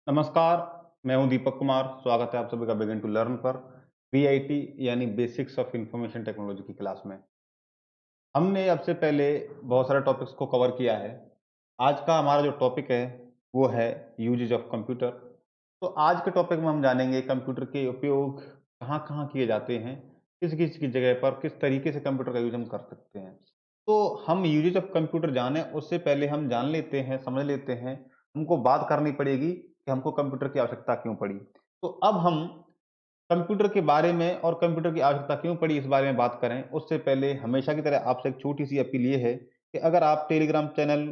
नमस्कार, मैं हूं दीपक कुमार। स्वागत है आप सभी का बिगिन टू लर्न पर बीआईटी यानी बेसिक्स ऑफ इंफॉर्मेशन टेक्नोलॉजी की क्लास में। हमने अब से पहले बहुत सारे टॉपिक्स को कवर किया है। आज का हमारा जो टॉपिक है वो है यूजेज ऑफ कंप्यूटर। तो आज के टॉपिक में हम जानेंगे कंप्यूटर के उपयोग कहाँ-कहाँ किए जाते हैं, किस-किस की जगह पर किस तरीके से कंप्यूटर का यूज हम कर सकते हैं। तो हम यूजेज ऑफ कंप्यूटर जाने उससे पहले हम जान लेते हैं, समझ लेते हैं, हमको बात करनी पड़ेगी कि हमको कंप्यूटर की आवश्यकता क्यों पड़ी। तो अब हम कंप्यूटर के बारे में और कंप्यूटर की आवश्यकता क्यों पड़ी इस बारे में बात करें, उससे पहले हमेशा की तरह आपसे एक छोटी-सी अपील ये है कि अगर आप टेलीग्राम चैनल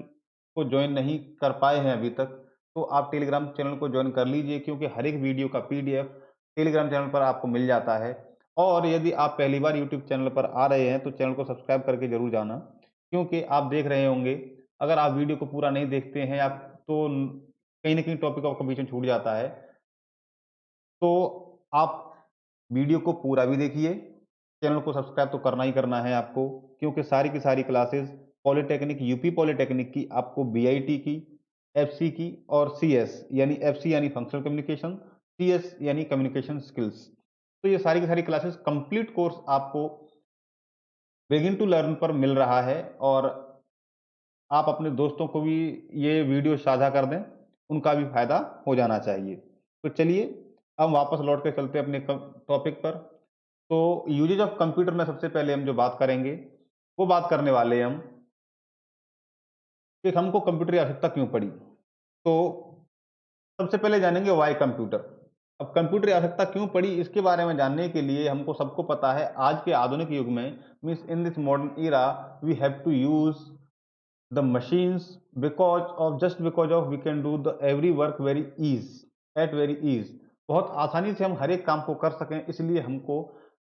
को जॉइन नहीं कर पाए हैं अभी तक, तो आप टेलीग्राम चैनल को जॉइन कर लीजिए क्योंकि हर एक वीडियो का पीडीएफ टेलीग्राम चैनल पर आपको मिल जाता है। और यदि आप पहली बार यूट्यूब चैनल पर आ रहे हैं, तो चैनल को सब्सक्राइब करके ज़रूर जाना, क्योंकि आप देख रहे होंगे, अगर आप वीडियो को पूरा नहीं देखते हैं या तो कहीं न कहीं टॉपिक आपका बीच में छूट जाता है, तो आप वीडियो को पूरा भी देखिए, चैनल को सब्सक्राइब तो करना ही करना है आपको, क्योंकि सारी की सारी क्लासेस पॉलिटेक्निक, यूपी पॉलिटेक्निक की आपको बीआईटी की, एफसी की और सीएस यानी एफसी यानी फंक्शनल कम्युनिकेशन, सीएस यानी कम्युनिकेशन स्किल्स। तो ये सारी की सारी क्लासेस कंप्लीट कोर्स आपको बिगिन टू लर्न पर मिल रहा है और आप अपने दोस्तों को भी ये वीडियो साझा कर दें, उनका भी फ़ायदा हो जाना चाहिए। तो चलिए, अब वापस लौट के चलते हैं अपने टॉपिक पर। तो यूजेज ऑफ कंप्यूटर में सबसे पहले हम जो बात करेंगे, वो बात करने वाले हैं हम कि हमको कंप्यूटर की आवश्यकता क्यों पड़ी। तो सबसे पहले जानेंगे व्हाई कंप्यूटर। अब कंप्यूटर की आवश्यकता क्यों पड़ी इसके बारे में जानने के लिए हमको सबको पता है आज के आधुनिक युग में means in this modern era we have to use the machines because of we can do the every work very ease at very ease। बहुत आसानी से हम हर एक काम को कर सकें इसलिए हमको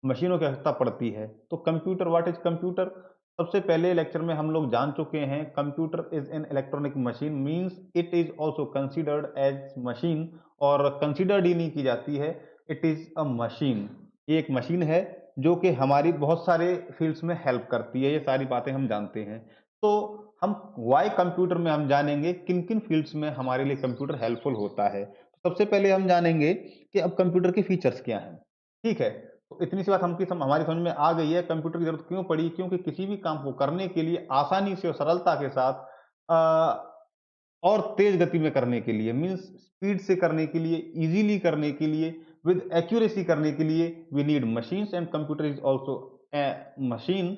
मशीनों की आवश्यकता पड़ती है। तो कंप्यूटर, व्हाट इज कंप्यूटर? सबसे पहले लेक्चर में हम लोग जान चुके हैं computer is an electronic machine means it is also considered as machine. और कंसीडर्ड ही नहीं की जाती है, इट इज अ मशीन। ये एक मशीन है जो कि हमारी बहुत सारे फील्ड्स में हेल्प करती है। ये सारी बातें हम जानते हैं। तो हम वाई कंप्यूटर में हम जानेंगे किन किन फील्ड्स में हमारे लिए कंप्यूटर हेल्पफुल होता है। तो सबसे पहले हम जानेंगे कि अब कंप्यूटर के फीचर्स क्या हैं। ठीक है, तो इतनी सी बात हमारी समझ में आ गई है कंप्यूटर की जरूरत क्यों पड़ी। क्योंकि किसी भी काम को करने के लिए आसानी से और सरलता के साथ और तेज गति में करने के लिए मीन्स स्पीड से करने के लिए, इजीली करने के लिए, विद एक्यूरेसी करने के लिए we need machines and computer is also a machine.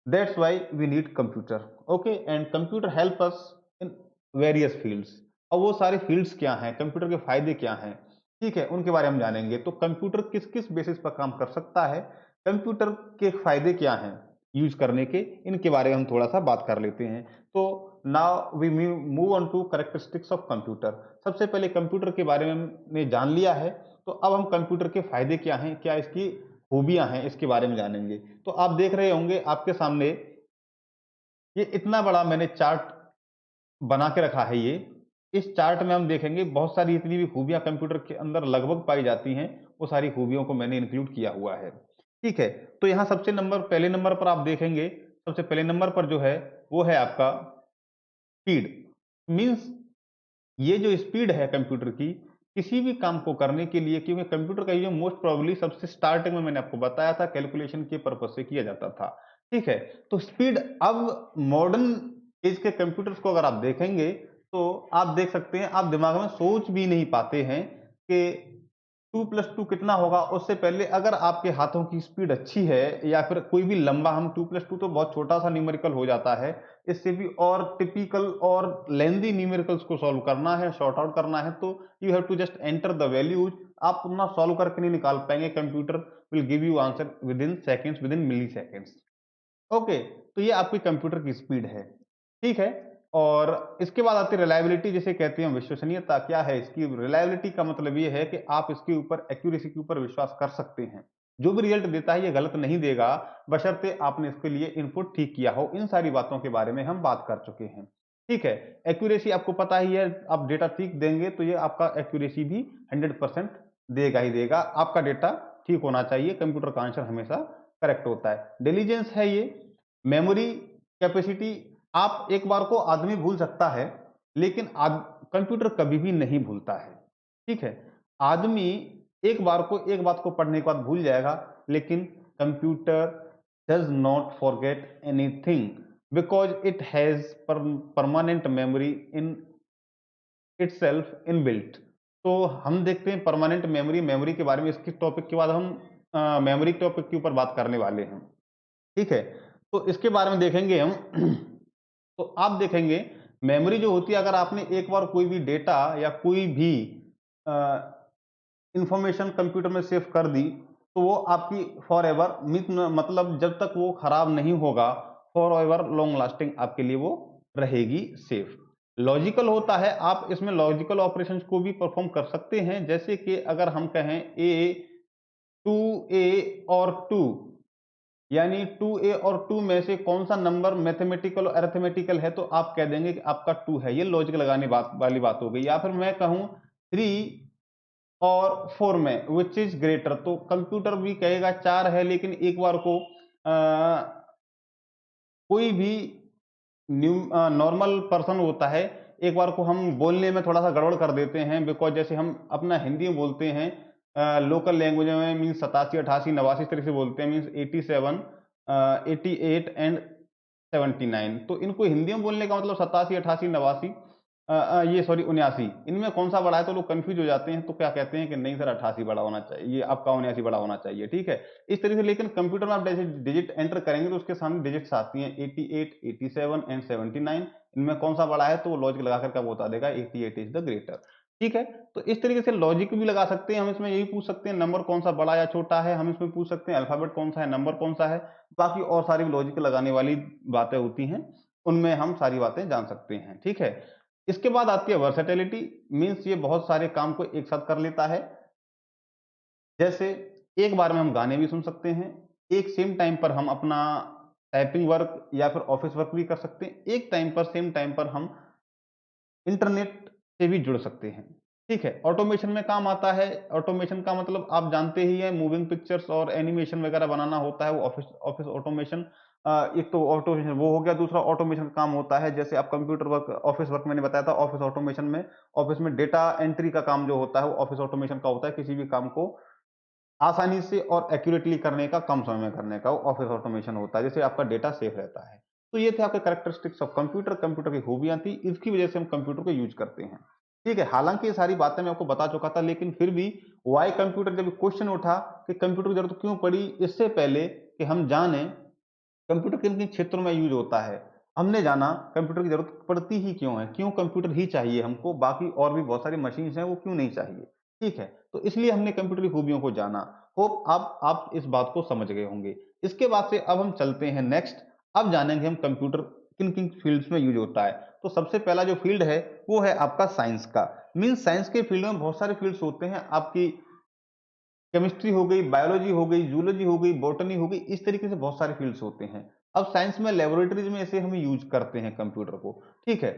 That's why we need computer. Okay, and computer help us in various fields। अब वो सारे फील्ड्स क्या हैं, कंप्यूटर के फायदे क्या हैं, ठीक है, उनके बारे में हम जानेंगे। तो कंप्यूटर किस किस बेसिस पर काम कर सकता है, कंप्यूटर के फायदे क्या हैं यूज करने के, इनके बारे में हम थोड़ा सा बात कर लेते हैं। तो now we move on to characteristics of computer. सबसे पहले कंप्यूटर के बारे में हमने जान लिया है, तो अब हम कंप्यूटर के फायदे क्या हैं, क्या इसकी खूबियां हैं, इसके बारे में जानेंगे। तो आप देख रहे होंगे आपके सामने ये इतना बड़ा मैंने चार्ट बना के रखा है ये। इस चार्ट में हम देखेंगे बहुत सारी इतनी भी खूबियां कंप्यूटर के अंदर लगभग पाई जाती हैं, वो सारी खूबियों को मैंने इंक्लूड किया हुआ है। ठीक है, तो यहाँ पहले नंबर पर आप देखेंगे, सबसे पहले नंबर पर जो है वो है आपका स्पीड। मीन्स ये जो स्पीड है कंप्यूटर की किसी भी काम को करने के लिए, क्योंकि कंप्यूटर का यूज मोस्ट प्रोबेबली सबसे स्टार्टिंग में मैंने आपको बताया था कैलकुलेशन के पर्पज से किया जाता था। ठीक है, तो स्पीड अब मॉडर्न एज के कंप्यूटर्स को अगर आप देखेंगे तो आप देख सकते हैं, आप दिमाग में सोच भी नहीं पाते हैं कि 2+2 कितना होगा। उससे पहले अगर आपके हाथों की स्पीड अच्छी है या फिर कोई भी लंबा, हम 2+2 तो बहुत छोटा सा न्यूमेरिकल हो जाता है, इससे भी और टिपिकल और लेंदी न्यूमेरिकल्स को सॉल्व करना है, सॉर्ट आउट करना है, तो you have to just enter the values. आप उतना सॉल्व करके नहीं निकाल पाएंगे, computer will give you answer within seconds, within milliseconds. Okay, तो ये आपकी कंप्यूटर की स्पीड है। ठीक है, और इसके बाद आती है रिलायबिलिटी, जिसे कहते हैं विश्वसनीयता। क्या है इसकी रिलायबिलिटी? का मतलब ये है कि आप इसके ऊपर एक्यूरेसी के ऊपर विश्वास कर सकते हैं, जो भी रिजल्ट देता है ये गलत नहीं देगा, बशर्ते आपने इसके लिए इनपुट ठीक किया हो। इन सारी बातों के बारे में हम बात कर चुके हैं। ठीक है, एक्यूरेसी आपको पता ही है, आप डेटा ठीक देंगे तो ये आपका एक्यूरेसी भी 100% देगा ही देगा। आपका डेटा ठीक होना चाहिए, कंप्यूटर का आंसर हमेशा करेक्ट होता है। डिलीजेंस है ये, मेमोरी कैपेसिटी। आप एक बार को आदमी भूल सकता है, लेकिन कंप्यूटर कभी भी नहीं भूलता है। ठीक है, आदमी एक बात को पढ़ने के बाद भूल जाएगा, लेकिन computer does not forget anything because it has permanent memory in itself inbuilt. तो हम देखते हैं परमानेंट मेमोरी के बारे में, इसके टॉपिक के बाद हम मेमोरी टॉपिक के ऊपर बात करने वाले हैं। ठीक है, तो इसके बारे में देखेंगे हम। तो आप देखेंगे मेमोरी जो होती है, अगर आपने एक बार कोई भी डेटा या कोई भी इंफॉर्मेशन कंप्यूटर में सेव कर दी, तो वो आपकी फॉर एवर, मतलब जब तक वो खराब नहीं होगा, फॉर एवर लॉन्ग लास्टिंग आपके लिए वो रहेगी सेफ। लॉजिकल होता है, आप इसमें लॉजिकल ऑपरेशंस को भी परफॉर्म कर सकते हैं, जैसे कि अगर हम कहें ए 2a और 2, यानी 2a और 2 में से कौन सा नंबर मैथमेटिकल और अरिथमेटिकल है, तो आप कह देंगे कि आपका 2 है। ये लॉजिक लगाने वाली बात हो गई। या फिर मैं कहूं 3 और 4 में विच इज ग्रेटर, तो कंप्यूटर भी कहेगा 4 है, लेकिन एक बार को कोई भी नॉर्मल पर्सन होता है, एक बार को हम बोलने में थोड़ा सा गड़बड़ कर देते हैं, बिकॉज जैसे हम अपना हिंदी में बोलते हैं, लोकल लैंग्वेज में मीन्स 87, 88, 89 इस तरह से बोलते हैं, मीन्स 87, 88 एंड 79। तो इनको हिंदी में बोलने का मतलब 87, 88, 89, ये सॉरी 79, इनमें कौन सा बड़ा है, तो लोग कंफ्यूज हो जाते हैं। तो क्या कहते हैं कि नहीं सर 88 बड़ा होना चाहिए, ये आपका 79 बड़ा होना चाहिए। ठीक है, इस तरीके से। लेकिन कंप्यूटर में आप जैसे डिजिट एंटर करेंगे तो उसके सामने डिजिट्स आती हैं 88, 87 एंड 79। इनमें कौन सा बड़ा है, तो वो लॉजिक लगा करके बता देगा 88 इज द ग्रेटर। ठीक है, तो इस तरीके से लॉजिक भी लगा सकते हैं हम। इसमें यही पूछ सकते हैं नंबर कौन सा बड़ा या छोटा है, हम इसमें पूछ सकते हैं अल्फाबेट कौन सा है, नंबर कौन सा है। बाकी और सारी लॉजिक लगाने वाली बातें होती हैं, उनमें हम सारी बातें जान सकते हैं। ठीक है, इसके बाद आती है वर्सेटिलिटी, मींस ये बहुत सारे काम को एक साथ कर लेता है। जैसे एक बार में हम गाने भी सुन सकते हैं, एक सेम टाइम पर हम अपना टाइपिंग वर्क या फिर ऑफिस वर्क भी कर सकते हैं, एक टाइम पर सेम टाइम पर हम इंटरनेट से भी जुड़ सकते हैं। ठीक है, ऑटोमेशन में काम आता है। ऑटोमेशन का मतलब आप जानते ही हैं, मूविंग पिक्चर्स और एनिमेशन वगैरह बनाना होता है, वो ऑफिस ऑफिस ऑटोमेशन। एक तो ऑटोमेशन वो हो गया, दूसरा ऑटोमेशन का काम होता है, जैसे आप कंप्यूटर वर्क, ऑफिस वर्क मैंने बताया था, ऑफिस ऑटोमेशन में ऑफिस में डेटा एंट्री का काम जो होता है वो ऑफिस ऑटोमेशन का होता है। किसी भी काम को आसानी से और एक्यूरेटली करने का, कम समय में करने का, वो ऑफिस ऑटोमेशन होता है, जिससे आपका डेटा सेफ रहता है। तो ये थे आपके कैरेक्टरिस्टिक्स ऑफ कंप्यूटर, कंप्यूटर की खूबियां थी, इसकी वजह से हम कंप्यूटर को यूज करते हैं। ठीक है, हालांकि ये सारी बातें मैं आपको बता चुका था, लेकिन फिर भी वाई कंप्यूटर, जब क्वेश्चन उठा कि कंप्यूटर की जरूरत क्यों पड़ी, इससे पहले कि हम जाने कंप्यूटर किन किन क्षेत्रों में यूज होता है, हमने जाना कंप्यूटर की जरूरत पड़ती ही क्यों है, क्यों कंप्यूटर ही चाहिए हमको, बाकी और भी बहुत सारी मशीन्स हैं वो क्यों नहीं चाहिए। ठीक है, तो इसलिए हमने कंप्यूटर की खूबियों को जाना। होप अब आप इस बात को समझ गए होंगे। इसके बाद से अब हम चलते हैं नेक्स्ट। अब जानेंगे हम कंप्यूटर किन किन फील्ड्स में यूज होता है। तो सबसे पहला जो फील्ड है वो है आपका साइंस का। मीन्स साइंस के फील्ड में बहुत सारे फील्ड्स होते हैं, आपकी केमिस्ट्री हो गई, बायोलॉजी हो गई, जूलॉजी हो गई, बॉटनी हो गई, इस तरीके से बहुत सारे फील्ड्स होते हैं। अब साइंस में लेबोरेटरीज में ऐसे हम यूज करते हैं कंप्यूटर को। ठीक है,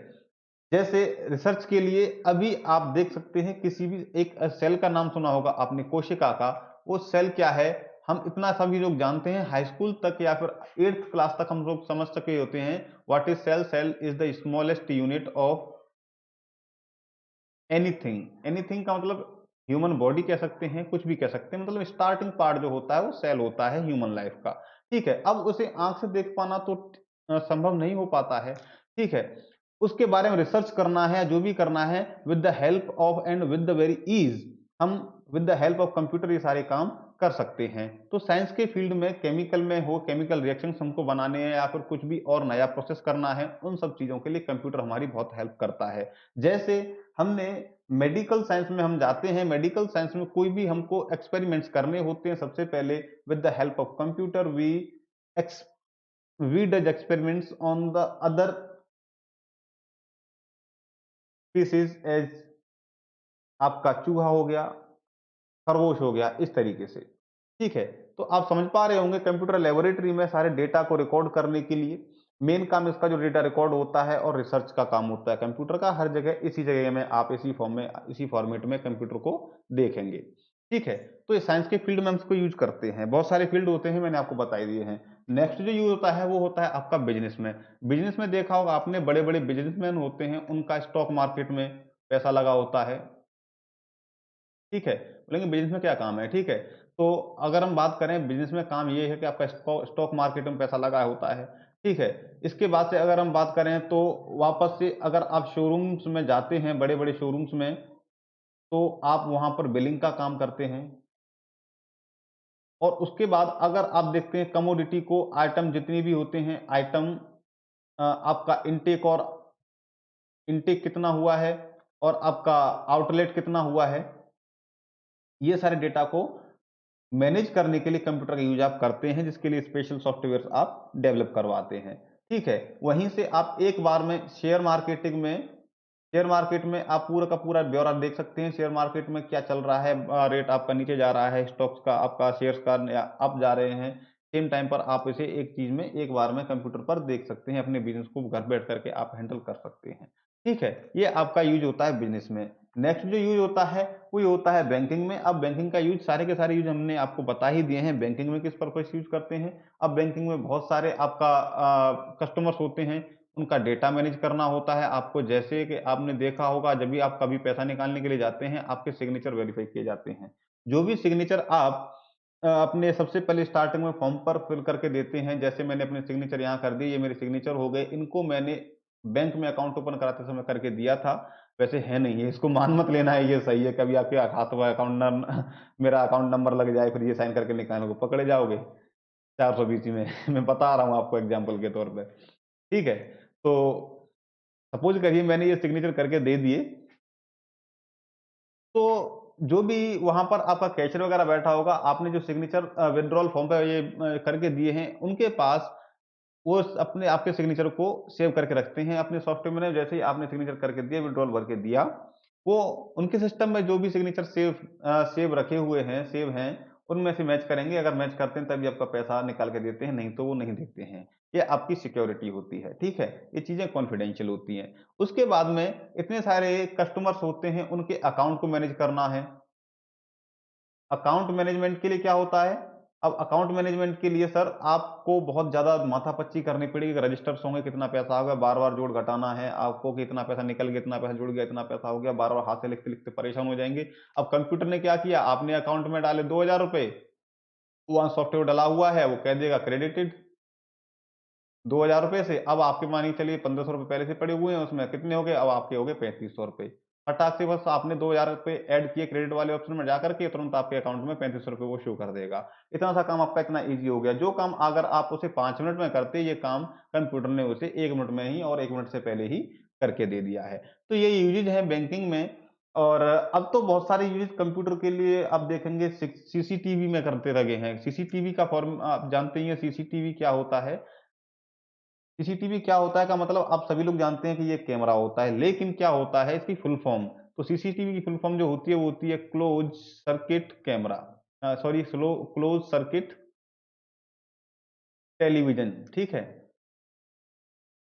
जैसे रिसर्च के लिए अभी आप देख सकते हैं, किसी भी एक सेल का नाम सुना होगा आपने, कोशिका का। वो सेल क्या है, हम इतना सभी लोग जानते हैं, हाई स्कूल तक या फिर 8th क्लास तक हम लोग समझ सके होते हैं। What is cell? Cell is the smallest unit of anything. Anything का मतलब ह्यूमन बॉडी कह सकते हैं, कुछ भी कह सकते हैं, मतलब स्टार्टिंग पार्ट जो होता है वो सेल होता है ह्यूमन लाइफ का। ठीक है, अब उसे आंख से देख पाना तो संभव नहीं हो पाता है। ठीक है, उसके बारे में रिसर्च करना है, जो भी करना है, with the help of and with the very ease, हम with the help of computer ये सारे काम कर सकते हैं। तो साइंस के फील्ड में केमिकल में हो, केमिकल रिएक्शंस हमको बनाने हैं या फिर कुछ भी और नया प्रोसेस करना है, उन सब चीजों के लिए कंप्यूटर हमारी बहुत हेल्प करता है। जैसे हमने मेडिकल साइंस में हम जाते हैं, मेडिकल साइंस में कोई भी हमको एक्सपेरिमेंट्स करने होते हैं, सबसे पहले with the help of computer we does experiments on the other species, as आपका चूहा हो गया, खरगोश हो गया, इस तरीके से। ठीक है, तो आप समझ पा रहे होंगे कंप्यूटर लेबोरेटरी में सारे डेटा को रिकॉर्ड करने के लिए मेन काम इसका जो डेटा रिकॉर्ड होता है, और रिसर्च का काम होता है कंप्यूटर का। हर जगह इसी जगह में आप इसी फॉर्म में, इसी फॉर्मेट में कंप्यूटर को देखेंगे। ठीक है, तो ये साइंस के फील्ड में हम इसको यूज करते हैं। बहुत सारे फील्ड होते हैं, मैंने आपको बता ही दिए हैं। नेक्स्ट जो यूज होता है वो होता है आपका बिजनेस में। बिजनेस में देखा होगा आपने, बड़े बड़े बिजनेसमैन होते हैं, उनका स्टॉक मार्केट में पैसा लगा होता है। ठीक है, बोलेंगे बिजनेस में क्या काम है, ठीक है। तो अगर हम बात करें बिजनेस में काम ये है कि आपका स्टॉक मार्केट में पैसा लगा होता है, ठीक है। इसके बाद से अगर हम बात करें तो वापस से अगर आप शोरूम्स में जाते हैं, बड़े बड़े शोरूम्स में, तो आप वहां पर बिलिंग का काम करते हैं। और उसके बाद अगर आप देखते हैं कमोडिटी को, आइटम जितने भी होते हैं आइटम, आपका इनटेक और इनटेक कितना हुआ है और आपका आउटलेट कितना हुआ है, ये सारे डेटा को मैनेज करने के लिए कंप्यूटर का यूज आप करते हैं, जिसके लिए स्पेशल सॉफ्टवेयर आप डेवलप करवाते हैं। ठीक है, वहीं से आप एक बार में शेयर मार्केट में आप पूरा का पूरा ब्यौरा देख सकते हैं। शेयर मार्केट में क्या चल रहा है, रेट आपका नीचे जा रहा है, स्टॉक्स का आपका शेयर्स का अप जा रहे हैं। सेम टाइम पर आप इसे एक चीज में एक बार में कंप्यूटर पर देख सकते हैं, अपने बिजनेस को घर बैठ करके आप हैंडल कर सकते हैं। ठीक है, ये आपका यूज होता है बिजनेस में। नेक्स्ट जो यूज होता है वो ये होता है बैंकिंग में। अब बैंकिंग का यूज सारे के सारे यूज हमने आपको बता ही दिए हैं, बैंकिंग में किस पर्पज यूज करते हैं। अब बैंकिंग में बहुत सारे आपका कस्टमर्स होते हैं, उनका डेटा मैनेज करना होता है आपको। जैसे कि आपने देखा होगा, जब भी आप कभी पैसा निकालने के लिए जाते हैं, आपके सिग्नेचर वेरीफाई किए जाते हैं। जो भी सिग्नेचर आप अपने सबसे पहले स्टार्टिंग में फॉर्म पर फिल करके देते हैं, जैसे मैंने अपने सिग्नेचर यहाँ कर दिए, ये मेरे सिग्नेचर हो गए, इनको मैंने बैंक में अकाउंट ओपन कराते समय करके दिया था। वैसे है नहीं है, इसको मान मत लेना है ये सही है, कभी आपके हाथ में अकाउंट नंबर मेरा अकाउंट नंबर लग जाए, फिर ये साइन करके निकालोगे, पकड़े जाओगे 420 में मैं बता रहा हूँ आपको एग्जाम्पल के तौर पे। ठीक है, तो सपोज करिए मैंने ये सिग्नेचर करके दे दिए, तो जो भी वहां पर आपका कैशियर वगैरह बैठा होगा, आपने जो सिग्नेचर विड्रॉल फॉर्म पे ये करके दिए हैं, उनके पास वो अपने आपके सिग्नेचर को सेव करके रखते हैं अपने सॉफ्टवेयर में। जैसे ही आपने सिग्नेचर करके दिया, विड्रॉल भर के दिया, वो उनके सिस्टम में जो भी सिग्नेचर सेव रखे हुए हैं, सेव हैं, उनमें से मैच करेंगे। अगर मैच करते हैं तभी आपका पैसा निकाल के देते हैं, नहीं तो वो नहीं देते हैं। ये आपकी सिक्योरिटी होती है, ठीक है। ये चीजें कॉन्फिडेंशियल होती हैं। उसके बाद में इतने सारे कस्टमर्स होते हैं, उनके अकाउंट को मैनेज करना है। अकाउंट मैनेजमेंट के लिए क्या होता है? अब अकाउंट मैनेजमेंट के लिए सर आपको बहुत ज़्यादा माथापच्ची करनी पड़ेगी। रजिस्टर्स होंगे, कितना पैसा आ गया, बार-बार जोड़ घटाना है आपको कि इतना पैसा निकल गया, इतना पैसा जुड़ गया, इतना पैसा हो गया, बार-बार हाथ से लिखते-लिखते परेशान हो जाएँगे। अब कंप्यूटर ने क्या किया, आपने अकाउंट में डाले ₹2000, वहाँ सॉफ्टवेयर डला हुआ है, वो कह देगा क्रेडिटेड ₹2000 से। अब आपके मानिए चलिए ₹1500 पहले से पड़े हुए हैं उसमें, कितने हो गए, अब आपके हो गए ₹3500। फटाक से बस आपने ₹2000 ऐड किए क्रेडिट वाले ऑप्शन में जाकर के, तुरंत आपके अकाउंट में ₹3500 वो शो कर देगा। इतना सा काम आपका इतना ईज़ी हो गया। जो काम अगर आप उसे 5 मिनट में करते, ये काम कंप्यूटर ने उसे 1 मिनट में ही और 1 मिनट से पहले ही करके दे दिया है। तो ये यूजेज है बैंकिंग में। और अब तो बहुत सारे यूजेज कंप्यूटर के लिए आप देखेंगे सीसीटीवी में करते लगे हैं। सीसीटीवी का फॉर्म आप जानते ही हैं, सीसीटीवी क्या होता है? सीसीटीवी क्या होता है का मतलब आप सभी लोग जानते हैं कि ये कैमरा होता है, लेकिन क्या होता है इसकी फुल फॉर्म? तो सीसीटीवी की फुल फॉर्म जो होती है वो होती है close circuit camera, sorry slow close circuit television. ठीक है,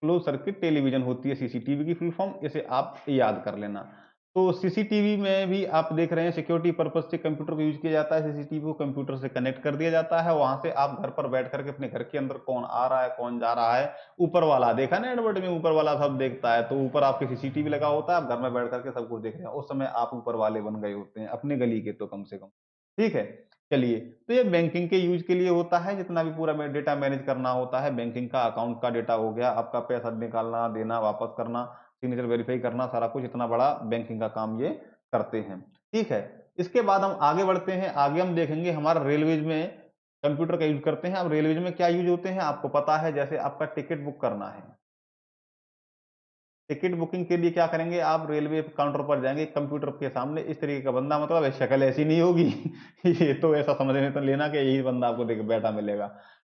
क्लोज सर्किट टेलीविजन होती है सीसीटीवी की फुल फॉर्म, इसे आप याद कर लेना। तो सीसीटीवी में भी आप देख रहे हैं सिक्योरिटी पर्पज से कंप्यूटर को यूज किया जाता है। सीसीटीवी को कंप्यूटर से कनेक्ट कर दिया जाता है, वहां से आप घर पर बैठ करके अपने घर के अंदर कौन आ रहा है, कौन जा रहा है, ऊपर वाला देखा ना एडवर्ट में, ऊपर वाला सब देखता है। तो ऊपर आपके सीसीटीवी लगा होता है, आप घर में बैठ करके सब कुछ देख रहे हैं, उस समय आप ऊपर वाले बन गए होते हैं अपने गली के, तो कम से कम। ठीक है, चलिए। तो ये बैंकिंग के यूज के लिए होता है, जितना भी पूरा डेटा मैनेज करना होता है बैंकिंग का। अकाउंट का डेटा हो गया, आपका पैसा निकालना, देना, वापस करना, सिग्नेचर वेरीफाई करना, सारा कुछ इतना बड़ा बैंकिंग का काम ये करते हैं। ठीक है, इसके बाद हम आगे बढ़ते हैं। आगे हम देखेंगे हमारा रेलवेज में कंप्यूटर का यूज करते हैं। अब रेलवेज में क्या यूज होते हैं आपको पता है, जैसे आपका टिकट बुक करना है। टिकट बुकिंग के लिए क्या करेंगे, आप रेलवे काउंटर पर जाएंगे, कंप्यूटर के सामने इस तरीके का बंदा, मतलब शक्ल ऐसी नहीं होगी ये तो ऐसा समझ में तो लेना कि यही बंदा आपको देख बैठा मिलेगा।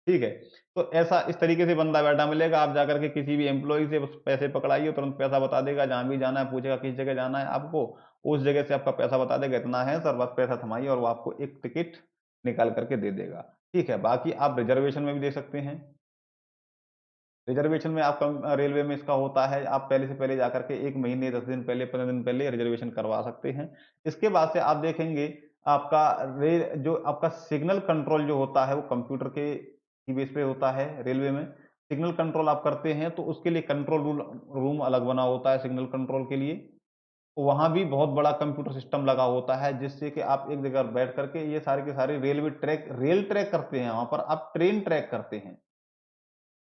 ठीक है, तो ऐसा इस तरीके से बंदा बैठा मिलेगा। आप जाकर के किसी भी एम्प्लॉय से बस पैसे पकड़ाइए, तुरंत पैसा बता देगा। जहां भी जाना है पूछेगा किस जगह जाना है आपको, उस जगह से आपका पैसा बता देगा, इतना है सर, बस पैसा थमाइए और वो आपको एक टिकट निकाल करके दे देगा। ठीक है, बाकी आप रिजर्वेशन में भी दे सकते हैं। रिजर्वेशन में आपका रेलवे में इसका होता है, आप पहले से पहले जाकर के 1 महीने, 10 दिन पहले, 15 दिन पहले रिजर्वेशन करवा सकते हैं। इसके बाद से आप देखेंगे आपका जो आपका सिग्नल कंट्रोल जो होता है वो कंप्यूटर के बेस पे होता है रेलवे में। सिग्नल कंट्रोल आप करते हैं तो उसके लिए कंट्रोल रूम अलग बना होता है सिग्नल कंट्रोल के लिए। वहाँ भी बहुत बड़ा कंप्यूटर सिस्टम लगा होता है जिससे कि आप एक जगह बैठ करके ये सारे के सारे रेल ट्रैक करते हैं, वहाँ पर आप ट्रेन ट्रैक करते हैं।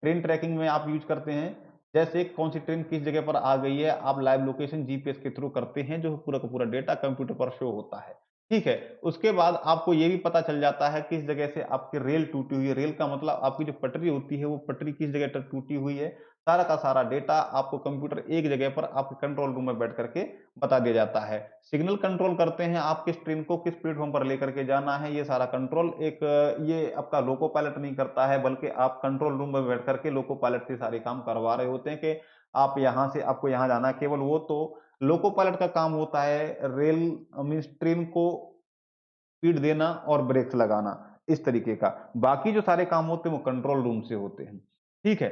ट्रेन ट्रैकिंग में आप यूज करते हैं, जैसे कौन सी ट्रेन किस जगह पर आ गई है, आप लाइव लोकेशन जीपीएस के थ्रू करते हैं, जो पूरा का पूरा डेटा कंप्यूटर पर शो होता है। ठीक है, उसके बाद आपको ये भी पता चल जाता है किस जगह से आपकी रेल टूटी हुई है। रेल का मतलब आपकी जो पटरी होती है वो पटरी किस जगह तक टूटी हुई है, सारा का सारा डेटा आपको कंप्यूटर एक जगह पर आपके कंट्रोल रूम में बैठ करके बता दिया जाता है। सिग्नल कंट्रोल करते हैं, आप किस ट्रेन को किस प्लेटफॉर्म पर लेकर के जाना है, ये सारा कंट्रोल ये आपका लोको पायलट नहीं करता है, बल्कि आप कंट्रोल रूम में बैठ करके लोको पायलट से सारे काम करवा रहे होते हैं कि आप यहाँ से आपको यहाँ जाना है। केवल वो तो लोको पायलट का काम होता है रेल मीन्स ट्रेन को स्पीड देना और ब्रेक्स लगाना, इस तरीके का। बाकी जो सारे काम होते हैं वो कंट्रोल रूम से होते हैं। ठीक है,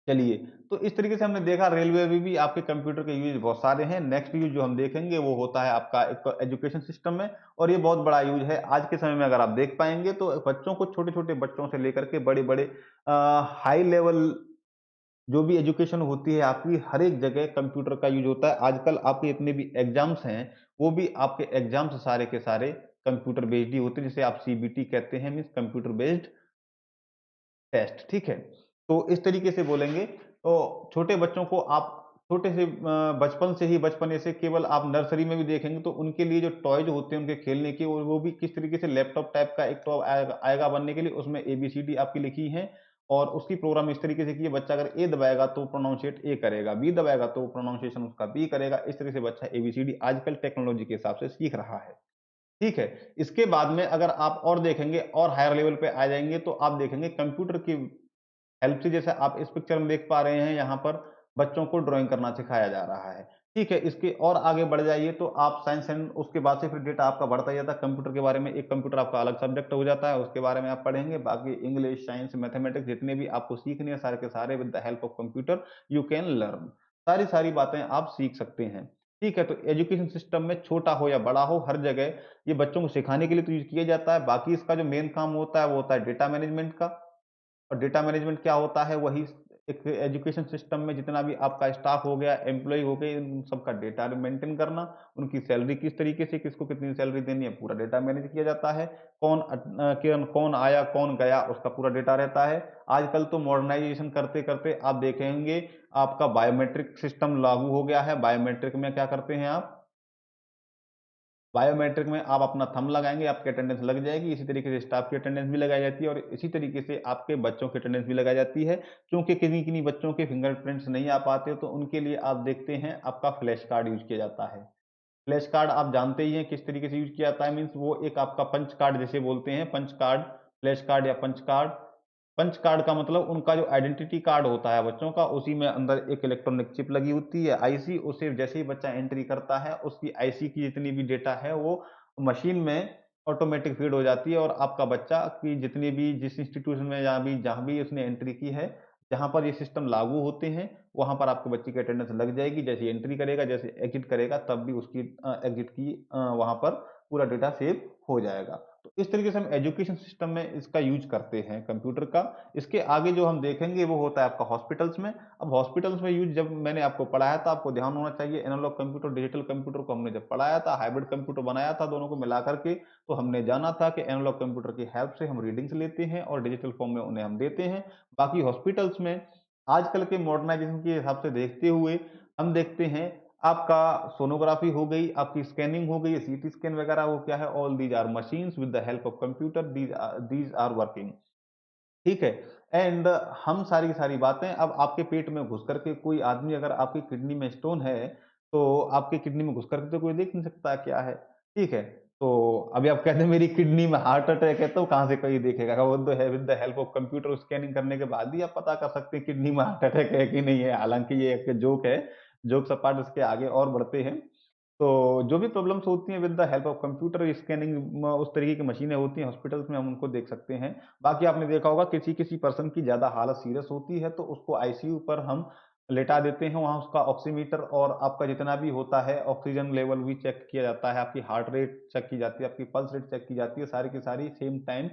चलिए, तो इस तरीके से हमने देखा रेलवे में भी आपके कंप्यूटर के यूज बहुत सारे हैं। नेक्स्ट यूज जो हम देखेंगे वो होता है आपका एक तो एजुकेशन सिस्टम में, और ये बहुत बड़ा यूज है आज के समय में। अगर आप देख पाएंगे तो बच्चों को, छोटे छोटे बच्चों से लेकर के बड़े बड़े हाई लेवल जो भी एजुकेशन होती है आपकी, हर एक जगह कंप्यूटर का यूज होता है। आजकल आपके इतने भी एग्जाम्स हैं वो भी आपके एग्जाम्स सारे के सारे कंप्यूटर बेस्ड ही होते हैं, जिसे आप सीबीटी कहते हैं, मीन्स कंप्यूटर बेस्ड टेस्ट। ठीक है, तो इस तरीके से बोलेंगे तो छोटे बच्चों को आप छोटे से बचपन से ही, बचपने से केवल आप नर्सरी में भी देखेंगे तो उनके लिए जो टॉयज होते हैं उनके खेलने के, वो भी किस तरीके से लैपटॉप टाइप का एक तो आएगा बनने के लिए। उसमें एबीसीडी आपकी लिखी है और उसकी प्रोग्राम इस तरीके से कि बच्चा अगर ए दबाएगा तो प्रोनाउंसिएट ए करेगा, बी दबाएगा तो प्रोनाउंसिएशन उसका बी करेगा। इस तरह से बच्चा एबीसीडी आजकल टेक्नोलॉजी के हिसाब से सीख रहा है। ठीक है, इसके बाद में अगर आप और देखेंगे और हायर लेवल पे आ जाएंगे तो आप देखेंगे कंप्यूटर की हेल्प से, जैसे आप इस पिक्चर में देख पा रहे हैं, यहाँ पर बच्चों को ड्राइंग करना सिखाया जा रहा है। ठीक है, इसके और आगे बढ़ जाइए तो आप साइंस एंड उसके बाद से फिर डेटा आपका बढ़ता ही जाता है। कंप्यूटर के बारे में एक कंप्यूटर आपका अलग सब्जेक्ट हो जाता है, उसके बारे में आप पढ़ेंगे। बाकी इंग्लिश, साइंस, मैथमेटिक्स जितने भी आपको सीखने हैं सारे के सारे with the help of computer you can learn, सारी सारी बातें आप सीख सकते हैं। ठीक है, तो एजुकेशन सिस्टम में छोटा हो या बड़ा हो, हर जगह ये बच्चों को सिखाने के लिए तो यूज किया जाता है। बाकी इसका जो मेन काम होता है वो होता है डेटा मैनेजमेंट का। और डेटा मैनेजमेंट क्या होता है, वही एक एजुकेशन सिस्टम में जितना भी आपका स्टाफ हो गया, एम्प्लॉय हो गए, उन सबका डेटा मेंटेन करना, उनकी सैलरी किस तरीके से, किसको कितनी सैलरी देनी है, पूरा डेटा मैनेज किया जाता है। कौन आया कौन गया उसका पूरा डेटा रहता है। आजकल तो मॉडर्नाइजेशन करते करते आप देखेंगे आपका बायोमेट्रिक सिस्टम लागू हो गया है। बायोमेट्रिक में क्या करते हैं आप, बायोमेट्रिक में आप अपना थंब लगाएंगे, आपकी अटेंडेंस लग जाएगी। इसी तरीके से स्टाफ की अटेंडेंस भी लगाई जाती है और इसी तरीके से आपके बच्चों की अटेंडेंस भी लगाई जाती है। क्योंकि किन्हीं किन्हीं बच्चों के फिंगरप्रिंट्स नहीं आ पाते तो उनके लिए आप देखते हैं आपका फ्लैश कार्ड यूज किया जाता है। फ्लैश कार्ड आप जानते ही हैं किस तरीके से यूज किया जाता है, मीन्स वो एक आपका पंच कार्ड जिसे बोलते हैं, पंच कार्ड, फ्लैश कार्ड या पंच कार्ड। पंच कार्ड का मतलब उनका जो आइडेंटिटी कार्ड होता है बच्चों का, उसी में अंदर एक इलेक्ट्रॉनिक चिप लगी होती है, आईसी। उसे जैसे ही बच्चा एंट्री करता है उसकी आईसी की जितनी भी डेटा है वो मशीन में ऑटोमेटिक फीड हो जाती है, और आपका बच्चा की जितनी भी, जिस इंस्टीट्यूशन में या भी जहां भी उसने एंट्री की है, जहां पर ये सिस्टम लागू होते हैं वहां पर आपके बच्चे की अटेंडेंस लग जाएगी। जैसे एंट्री करेगा, जैसे एग्जिट करेगा, तब भी उसकी एग्जिट की वहां पर पूरा डेटा सेव हो जाएगा। तो इस तरीके से हम एजुकेशन सिस्टम में इसका यूज करते हैं कंप्यूटर का। इसके आगे जो हम देखेंगे वो होता है आपका हॉस्पिटल्स में। अब हॉस्पिटल्स में यूज जब मैंने आपको पढ़ाया था, आपको ध्यान होना चाहिए, एनालॉग कंप्यूटर डिजिटल कंप्यूटर को हमने जब पढ़ाया था, हाइब्रिड कंप्यूटर बनाया था दोनों को मिला करके, तो हमने जाना था कि एनालॉग कंप्यूटर की हेल्प से हम रीडिंग्स लेते हैं और डिजिटल फॉर्म में उन्हें हम देते हैं। बाकी हॉस्पिटल्स में आजकल के मॉडर्नाइजेशन के हिसाब से देखते हुए हम देखते हैं आपका सोनोग्राफी हो गई, आपकी स्कैनिंग हो गई, सीटी स्कैन वगैरह, वो क्या है, all these are machines with the help of computer, these are working. ठीक है, एंड हम सारी की सारी बातें अब आपके पेट में घुस करके, कोई आदमी अगर आपकी किडनी में स्टोन है तो आपकी किडनी में घुस करके तो कोई देख नहीं सकता क्या है। ठीक है, तो अभी आप कहते हैं मेरी किडनी में हार्ट अटैक है, तो कहां से कोई देखेगा, वो तो है with the help of computer scanning करने के बाद ही आप पता कर सकते हैं किडनी में हार्ट अटैक है कि नहीं है। हालांकि ये एक जोक है, जोक सपाट, इसके आगे और बढ़ते हैं। तो जो भी प्रॉब्लम्स होती हैं with the help of computer scanning, उस तरीके की मशीनें होती हैं हॉस्पिटल्स में, हम उनको देख सकते हैं। बाकी आपने देखा होगा किसी किसी पर्सन की ज्यादा हालत सीरियस होती है तो उसको आईसीयू पर हम लेटा देते हैं, वहां उसका ऑक्सीमीटर और आपका जितना भी होता है ऑक्सीजन लेवल भी चेक किया जाता है, आपकी हार्ट रेट चेक की जाती है, आपकी पल्स रेट चेक की जाती है, सारी की सारी सेम टाइम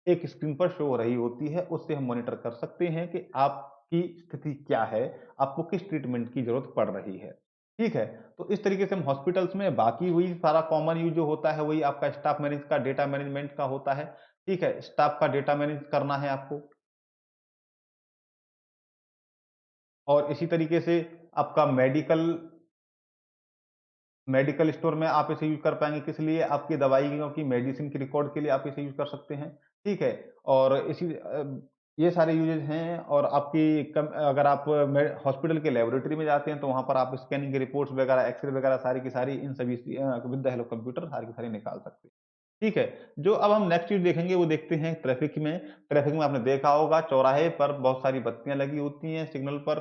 एक स्क्रीन पर शो हो रही होती है, उससे हम मॉनिटर कर सकते हैं कि आपकी स्थिति क्या है, आपको किस ट्रीटमेंट की ज़रूरत पड़ रही है। ठीक है? तो इस तरीके से हम हॉस्पिटल्स में बाकी वही सारा कॉमन यूज़ जो होता है, वही आपका स्टाफ मैनेज का डेटा मैनेजमेंट का होता है। ठीक है? स्टाफ का डेटा मैनेज करना है आपको। और इसी तरीके से आपका मेडिकल मेडिकल स्टोर में आप इसे यूज़ कर पाएँगे, किस लिए? आपकी दवाइयों की मेडिसिन के रिकॉर्ड के लिए आप इसे यूज़ कर सकते हैं, ठीक है? और ये सारे यूजेज़ हैं। और आपकी अगर आप हॉस्पिटल के लैबोरेटरी में जाते हैं, तो वहाँ पर आप स्कैनिंग की रिपोर्ट्स वगैरह, एक्स-रे वगैरह सारी की सारी इन सभी with the help of computer सारी की सारी निकाल सकते हैं। ठीक है? जो अब हम नेक्स्ट चीज़ देखेंगे वो देखते हैं ट्रैफ़िक में। ट्रैफ़िक में आपने देखा होगा चौराहे पर बहुत सारी बत्तियाँ लगी होती हैं सिग्नल पर,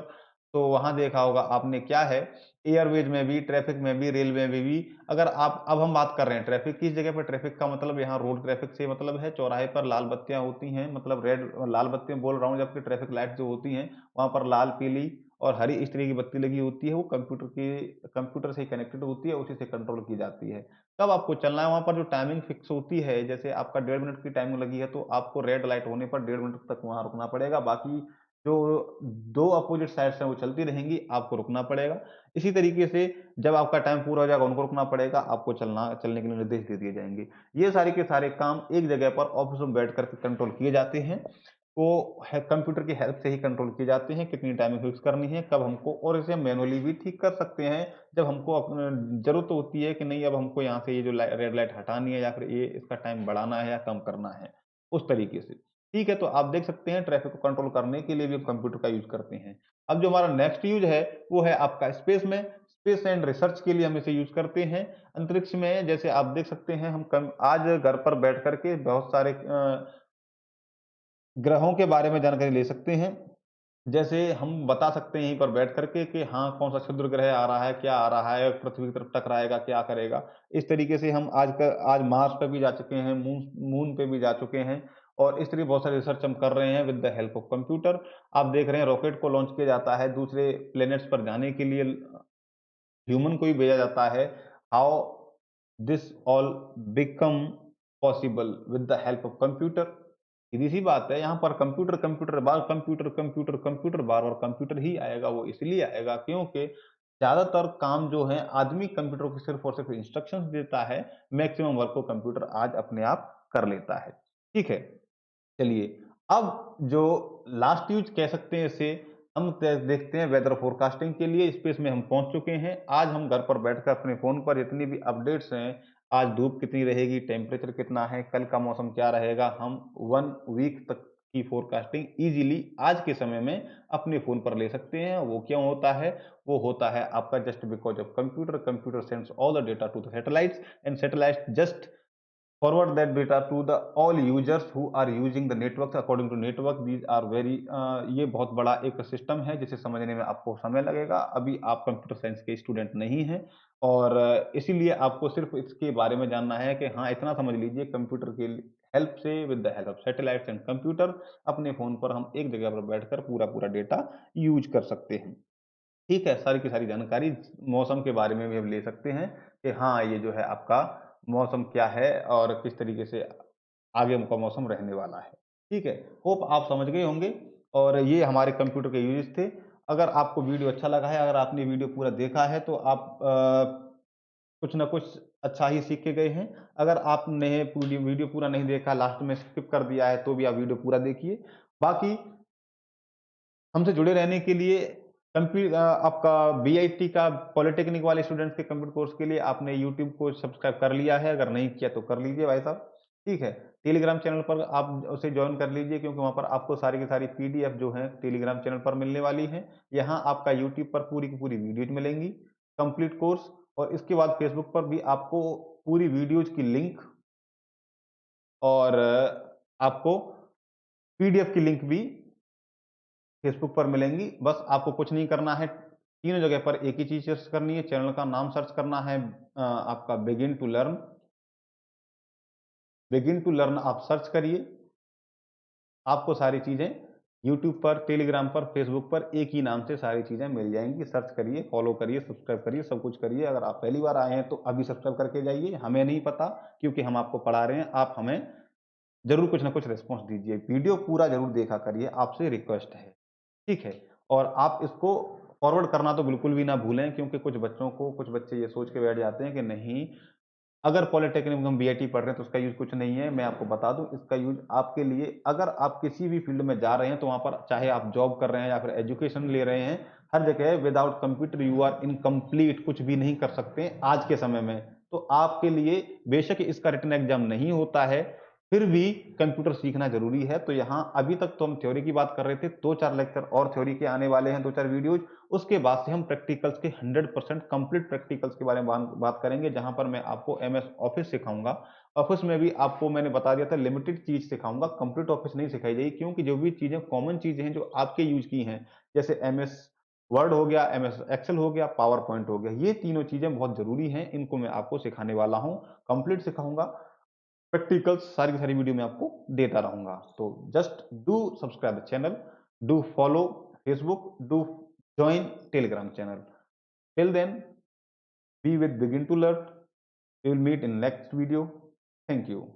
तो वहाँ देखा होगा आपने क्या है, एयरवेज़ में भी, ट्रैफ़िक में भी, रेलवे में भी, अगर आप अब हम बात कर रहे हैं ट्रैफ़िक की, इस जगह पर ट्रैफ़िक का मतलब यहाँ रोड ट्रैफ़िक से मतलब है, चौराहे पर लाल बत्तियाँ होती हैं, मतलब लाल बत्तियाँ बोल रहा हूँ, जबकि ट्रैफ़िक लाइट जो होती हैं, वहाँ पर लाल, पीली और हरी इस तरह की बत्ती लगी होती है, वो कंप्यूटर से कनेक्टेड होती है, उसी से कंट्रोल की जाती है। कब आपको चलना है, वहाँ पर जो टाइमिंग फिक्स होती है, जैसे आपका 1.5 मिनट की टाइमिंग लगी है, तो आपको रेड लाइट होने पर 1.5 मिनट तक वहाँ रुकना पड़ेगा, बाकी जो 2 अपोज़िट साइड्स हैं, वो चलती रहेंगी, आपको रुकना पड़ेगा। इसी तरीके से जब आपका टाइम पूरा हो जाएगा, उनको रुकना पड़ेगा, आपको चलने के लिए निर्देश दे दिए जाएँगे। ये सारे के सारे काम एक जगह पर ऑफ़िस में बैठ कर के कंट्रोल किए जाते हैं। वो है कंप्यूटर की हेल्प से ही कंट्रोल किए जाते हैं, कितनी टाइमिंग फिक्स करनी है, कब हमको, और इसे मैनुअली भी ठीक कर सकते हैं, जब हमको ज़रूरत होती है कि नहीं अब हमको यहाँ से ये जो रेड लाइट हटानी है, या फिर ये इसका टाइम बढ़ाना है या कम करना है, उस तरीके से। ठीक है, तो आप देख सकते हैं ट्रैफ़िक को कंट्रोल करने के लिए भी हम कंप्यूटर का यूज़ करते हैं। अब जो हमारा नेक्स्ट यूज़ है, वो है आपका स्पेस में। स्पेस एंड रिसर्च के लिए हम इसे यूज़ करते हैं। अंतरिक्ष में जैसे आप देख सकते हैं, हम कम आज घर पर बैठ कर के बहुत सारे ग्रहों के बारे में जानकारी ले सकते हैं। जैसे हम बता सकते हैं यहीं पर बैठ कर के कि हाँ, कौन-सा क्षुद्र ग्रह आ रहा है, क्या आ रहा है, पृथ्वी की तरफ टकराएगा, क्या करेगा। इस तरीके से हम आज मार्स पे भी जा चुके हैं, मून पे भी जा चुके हैं, और इस तरह बहुत सारे रिसर्च हम कर रहे हैं with the help of computer. आप देख रहे हैं रॉकेट को लॉन्च किया जाता है, दूसरे प्लैनेट्स पर जाने के लिए ह्यूमन को भी भेजा जाता है। How this all become possible with the help of computer. सीधी-सी बात है, यहाँ पर कंप्यूटर बार-बार कंप्यूटर ही आएगा, वो इसलिए आएगा क्योंकि ज़्यादातर काम जो है आदमी कंप्यूटर को सिर्फ़ और सिर्फ़ इंस्ट्रक्शंस देता है, मैक्सिमम वर्क को कंप्यूटर आज अपने आप कर लेता है। ठीक है? चलिए, अब जो लास्ट यूज़ कह सकते हैं इसे, हम देखते हैं वेदर फ़ोरकास्टिंग के लिए स्पेस में हम पहुँच चुके हैं। आज हम घर पर बैठकर अपने फ़ोन पर जितनी भी अपडेट्स हैं, आज धूप कितनी रहेगी, टेम्परेचर कितना है, कल का मौसम क्या रहेगा, हम 1 वीक तक की फ़ोरकास्टिंग ईज़िली आज के समय में अपने फ़ोन पर ले सकते हैं। वो क्यों होता है? वो होता है आपका just because of computer sends all the data to the satellites, and satellites just forward that data to the all users who are using the networks according to network. These are very ये बहुत बड़ा एक system है जिसे समझने में आपको समय लगेगा। अभी आप कंप्यूटर साइंस के स्टूडेंट नहीं हैं, और इसीलिए आपको सिर्फ इसके बारे में जानना है कि हाँ, इतना समझ लीजिए कंप्यूटर के हेल्प से with the help of satellites and computer अपने फ़ोन पर हम एक जगह पर बैठकर पूरा-पूरा डेटा यूज़ कर सकते हैं। ठीक है, सारी की सारी जानकारी मौसम के बारे में भी हम ले सकते हैं कि हाँ, ये जो है आपका मौसम क्या है और किस तरीके से आगे का मौसम रहने वाला है। ठीक है, होप आप समझ गए होंगे, और ये हमारे कंप्यूटर के यूज़ेज़ थे। अगर आपको वीडियो अच्छा लगा है, अगर आपने वीडियो पूरा देखा है, तो आप कुछ न कुछ अच्छा ही सीख के गए हैं। अगर आपने पूरी वीडियो पूरा नहीं देखा, लास्ट में स्किप कर दिया है, तो भी आप वीडियो पूरा देखिए। बाकी हमसे जुड़े रहने के लिए आपका बीआईटी का पॉलिटेक्निक वाले स्टूडेंट्स के कंप्यूटर कोर्स के लिए आपने यूट्यूब को सब्सक्राइब कर लिया है, अगर नहीं किया तो कर लीजिए भाई साहब, ठीक है। टेलीग्राम चैनल पर आप उसे जॉइन कर लीजिए, क्योंकि वहाँ पर आपको सारी की सारी पीडीएफ जो है टेलीग्राम चैनल पर मिलने वाली हैं। यहाँ आपका यूट्यूब पर पूरी की पूरी वीडियोज़ मिलेंगी, कंप्लीट कोर्स, और इसके बाद फेसबुक पर भी आपको पूरी वीडियोज़ की लिंक और आपको पीडीएफ की लिंक भी फेसबुक पर मिलेंगी। बस आपको कुछ नहीं करना है, तीनों जगह पर एक ही चीज़ सर्च करनी है, चैनल का नाम सर्च करना है, आपका बिगिन टू लर्न आप सर्च करिए। आपको सारी चीज़ें यूट्यूब पर, टेलीग्राम पर, फेसबुक पर एक ही नाम से सारी चीज़ें मिल जाएँगी। सर्च करिए, फॉलो करिए, सब्सक्राइब करिए, सब कुछ करिए। अगर आप पहली बार आए हैं तो अभी सब्सक्राइब करके जाइए। हमें नहीं पता, क्योंकि हम आपको पढ़ा रहे हैं, आप हमें ज़रूर कुछ ना कुछ रिस्पॉन्स दीजिए। वीडियो पूरा ज़रूर देखा करिए, आपसे रिक्वेस्ट है, ठीक है? और आप इसको फॉरवर्ड करना तो बिल्कुल भी ना भूलें, क्योंकि कुछ बच्चे ये सोच के बैठ जाते हैं कि नहीं, अगर पॉलिटेक्निक में हम बीआईटी पढ़ रहे हैं तो उसका यूज़ कुछ नहीं है। मैं आपको बता दूँ, इसका यूज़ आपके लिए, अगर आप किसी भी फील्ड में जा रहे हैं तो वहाँ पर चाहे आप जॉब कर रहे हैं या फिर एजुकेशन ले रहे हैं, हर जगह without computer you are incomplete, कुछ भी नहीं कर सकते आज के समय में। तो आपके लिए बेशक इसका रिटन एग्जाम नहीं होता है, फिर भी कंप्यूटर सीखना ज़रूरी है। तो यहाँ अभी तक तो हम थ्योरी की बात कर रहे थे, 2-4 लेक्चर और थ्योरी के आने वाले हैं, 2-4 वीडियोज़। उसके बाद से हम प्रैक्टिकल्स के 100% कंप्लीट प्रैक्टिकल्स के बारे में बात करेंगे, जहां पर मैं आपको एमएस ऑफिस सिखाऊंगा। ऑफिस में भी आपको मैंने बता दिया था लिमिटेड चीज सिखाऊंगा, कंप्लीट ऑफिस नहीं सिखाई जाएगी, क्योंकि जो भी चीजें कॉमन चीजें हैं जो आपके यूज की हैं, जैसे एमएस वर्ड हो गया, एमएस एक्सेल हो गया, पावर पॉइंट हो गया, ये तीनों चीजें बहुत जरूरी हैं, इनको मैं आपको सिखाने वाला हूं, कंप्लीट सिखाऊंगा। प्रैक्टिकल्स सारी की सारी वीडियो मैं आपको देता रहूंगा। तो just do subscribe the channel, do follow Facebook, do join telegram channel. Till then, be with begin to learn. We will meet in next video. Thank you.